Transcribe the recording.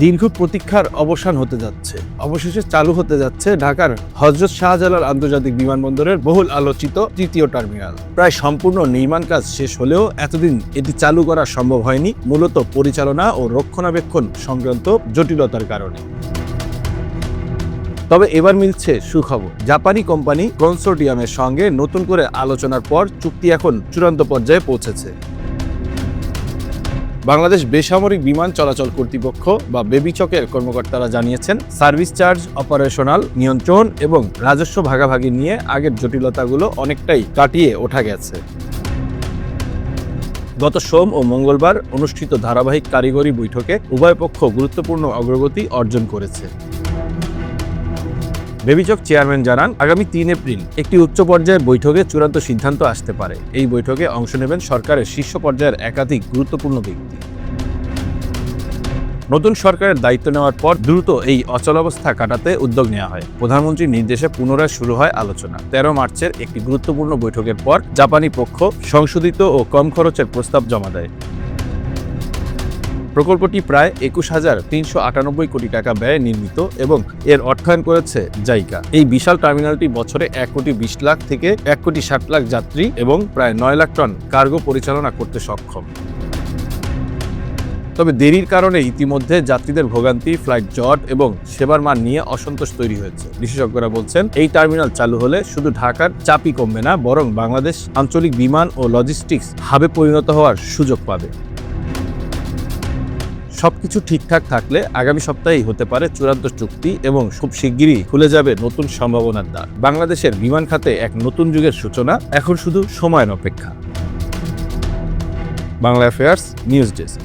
দীর্ঘ প্রতীক্ষার অবসান হতে যাচ্ছে। অবশেষে চালু হতে যাচ্ছে ঢাকার হযরত শাহজালাল আন্তর্জাতিক বিমানবন্দরের বহুল আলোচিত তৃতীয় টার্মিনাল। প্রায় সম্পূর্ণ নির্মাণ কাজ শেষ হলেও এতদিন এটি চালু করা সম্ভব হয়নি, মূলত পরিচালনা ও রক্ষণাবেক্ষণ সংক্রান্ত জটিলতার কারণে। তবে এবার মিলছে সুখবর। জাপানি কোম্পানি কনসোর্টিয়ামের সঙ্গে নতুন করে আলোচনার পর চুক্তি এখন চূড়ান্ত পর্যায়ে পৌঁছেছে। বাংলাদেশ বেসামরিক বিমান চলাচল কর্তৃপক্ষ বা বেবিচকের কর্মকর্তারা জানিয়েছেন, সার্ভিস চার্জ, অপারেশনাল নিয়ন্ত্রণ এবং রাজস্ব ভাগাভাগি নিয়ে আগের জটিলতাগুলো অনেকটাই কাটিয়ে ওঠা গেছে। গত সোম ও মঙ্গলবার অনুষ্ঠিত ধারাবাহিক কারিগরি বৈঠকে উভয় পক্ষ গুরুত্বপূর্ণ অগ্রগতি অর্জন করেছে। বেবিচক চেয়ারম্যান জানান, আগামী 3 এপ্রিল একটি উচ্চ পর্যায়ের বৈঠকে চূড়ান্ত সিদ্ধান্ত আসতে পারে। এই বৈঠকে অংশ নেবেন সরকারের শীর্ষ পর্যায়ের একাধিক গুরুত্বপূর্ণ ব্যক্তি। নতুন সরকারের দায়িত্ব নেওয়ার পর দ্রুত এই অচলাবস্থা কাটাতে উদ্যোগ নেওয়া হয়। প্রধানমন্ত্রীর নির্দেশে পুনরায় শুরু হয় আলোচনা। 13 মার্চের একটি গুরুত্বপূর্ণ বৈঠকের পর জাপানি পক্ষ সংশোধিত ও কম খরচের প্রস্তাব জমা দেয়। প্রকল্পটি প্রায় 21,398 কোটি টাকা ব্যয়ে নির্মিত এবং এর অর্থায়ন করেছে জাইকা। এই বিশাল টার্মিনালটি বছরে 1,20,00,000 থেকে 1,60,00,000 যাত্রী এবং প্রায় 9 লাখ টন কার্গো পরিচালনা করতে সক্ষম। তবে দেরির কারণে ইতিমধ্যে যাত্রীদের ভোগান্তি, ফ্লাইট জট এবং সেবার মান নিয়ে অসন্তোষ তৈরি হয়েছে। বিশেষজ্ঞরা বলছেন, এই টার্মিনাল চালু হলে শুধু ঢাকার চাপই কমবে না, বরং বাংলাদেশ আঞ্চলিক বিমান ও লজিস্টিক্স হাবে পরিণত হওয়ার সুযোগ পাবে। সবকিছু ঠিকঠাক থাকলে আগামী সপ্তাহেই হতে পারে চূড়ান্ত চুক্তি এবং খুব শিগগিরই খুলে যাবে নতুন সম্ভাবনার দ্বার। বাংলাদেশের বিমান খাতে এক নতুন যুগের সূচনা এখন শুধু সময়ের অপেক্ষা। Bangla affairs news desk.